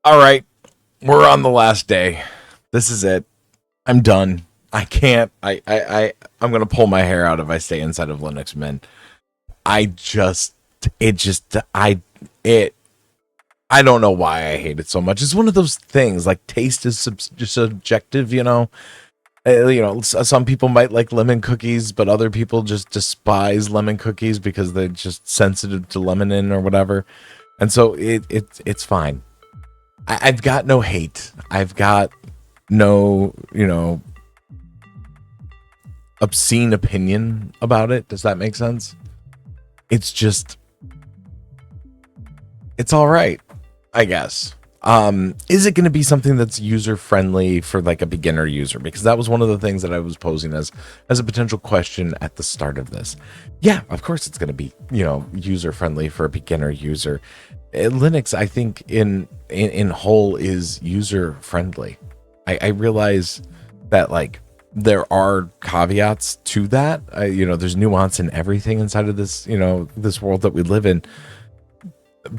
All right, we're on the last day. This is it. I'm done. I can't. I'm gonna pull my hair out if I stay inside of Linux Mint. I just, it just, it. I don't know why I hate it so much. It's one of those things. Like taste is subjective, you know. Some people might like lemon cookies, but other people just despise lemon cookies because they're just sensitive to lemon or whatever. And so it's fine. I've got no hate. I've got no, obscene opinion about it. Does that make sense? It's just, it's all right, I guess. Is it going to be something that's user friendly for like a beginner user? Because that was one of the things that I was posing as a potential question at the start of this. Yeah, of course it's going to be, user friendly for a beginner user. Linux, I think in whole is user friendly. I realize that like there are caveats to that. There's nuance in everything inside of this, this world that we live in.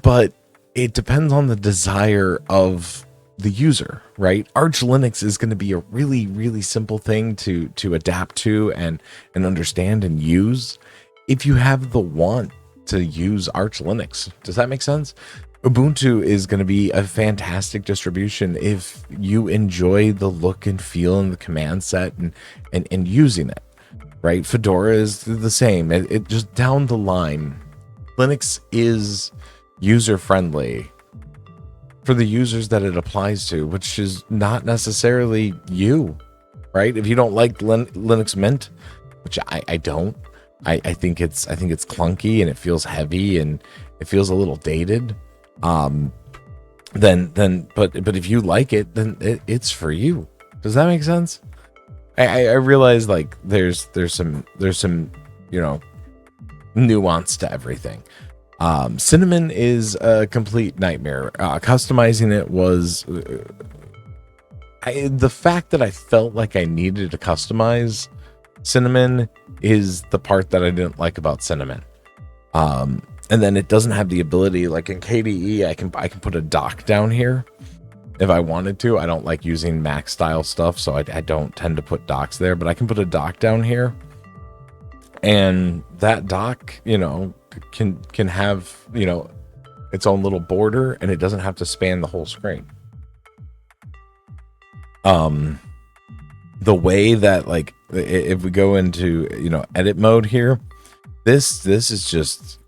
But it depends on the desire of the user, right? Arch Linux is going to be a really, really simple thing to adapt to and understand and use if you have the want to use Arch Linux. Does that make sense? Ubuntu is going to be a fantastic distribution if you enjoy the look and feel and the command set and using it, right? Fedora is the same. It just down the line, Linux is user friendly for the users that it applies to, which is not necessarily you, right? If you don't like Linux Mint, which I don't, I think it's clunky and it feels heavy and it feels a little dated. But if you like it, then it's for you. Does that make sense? I realize like there's some nuance to everything. Cinnamon is a complete nightmare. Customizing it was the fact that I felt like I needed to customize Cinnamon is the part that I didn't like about Cinnamon. And then it doesn't have the ability, like in KDE, I can put a dock down here if I wanted to. I don't like using Mac style stuff, so I don't tend to put docks there, but I can put a dock down here, and that dock, can have its own little border, and it doesn't have to span the whole screen. The way that like if we go into edit mode here, this is just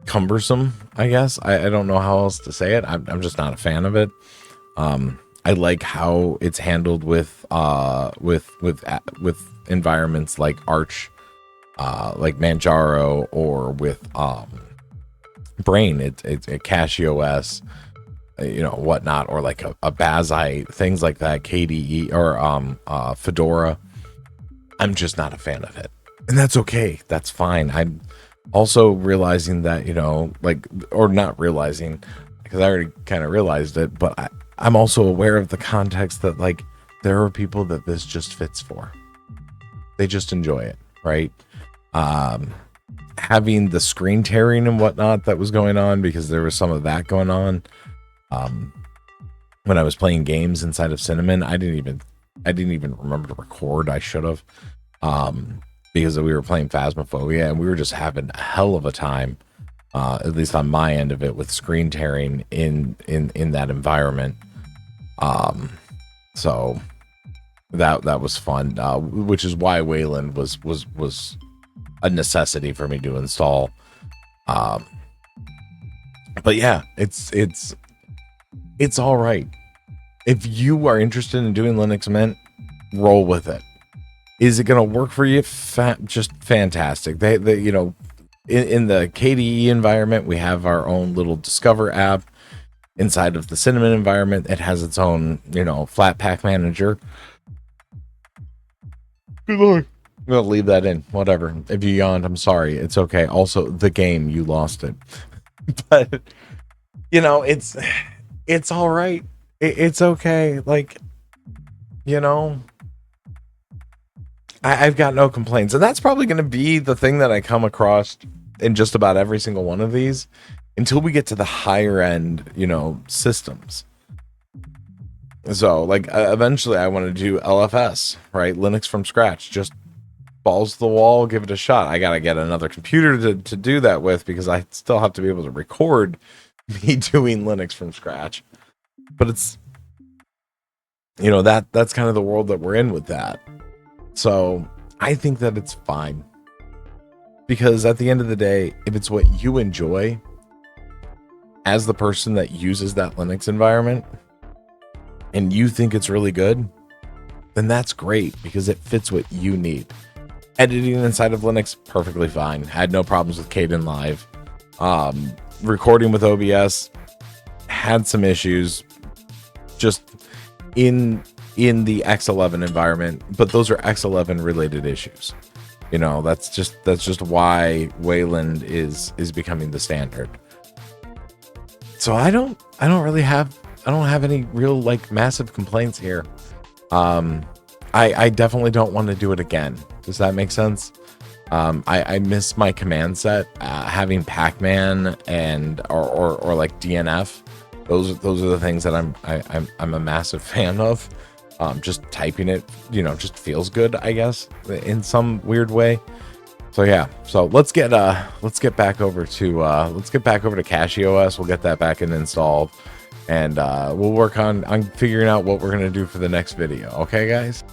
cumbersome, I guess. I don't know how else to say it. I'm just not a fan of it. I like how it's handled with environments like Arch, like Manjaro, or with Brain. It's a CachyOS, whatnot, or like a Bazzite, things like that, KDE or Fedora. I'm just not a fan of it, and that's okay. That's fine. I'm also realizing that or not realizing, because I already kind of realized it, but I'm also aware of the context that like there are people that this just fits for. They just enjoy it, right? Having the screen tearing and whatnot that was going on, because there was some of that going on when I was playing games inside of Cinnamon. I didn't even remember to record. I should have, because we were playing Phasmophobia and we were just having a hell of a time, at least on my end of it, with screen tearing in that environment. So that was fun, which is why Wayland was a necessity for me to install. But yeah, it's all right. If you are interested in doing Linux Mint, roll with it. Is it going to work for you? Just fantastic. They in the KDE environment, we have our own little Discover app. Inside of the Cinnamon environment, it has its own, Flatpak manager. Good Lord. I'm going to leave that in. Whatever. If you yawned, I'm sorry. It's okay. Also, the game, you lost it. But, it's all right. It's okay. Like, I've got no complaints. And that's probably going to be the thing that I come across in just about every single one of these, until we get to the higher end, systems. So like eventually I want to do LFS, right? Linux from scratch, just balls to the wall, give it a shot. I got to get another computer to do that with, because I still have to be able to record me doing Linux from scratch. But it's, that's kind of the world that we're in with that. So I think that it's fine, because at the end of the day, if it's what you enjoy as the person that uses that Linux environment and you think it's really good, then that's great, because it fits what you need. Editing inside of Linux, perfectly fine. Had no problems with Kdenlive. Recording with OBS, had some issues just in the X11 environment, but those are X11 related issues. That's just why Wayland is becoming the standard. So I don't have any real like massive complaints here. I definitely don't want to do it again. Does that make sense? I miss my command set, having Pac-Man and or like DNF. Those are the things that I'm a massive fan of. Just typing it, just feels good, I guess, in some weird way. So yeah, so let's get back over to CachyOS. We'll get that back and installed, and we'll work on figuring out what we're gonna do for the next video. Okay, guys.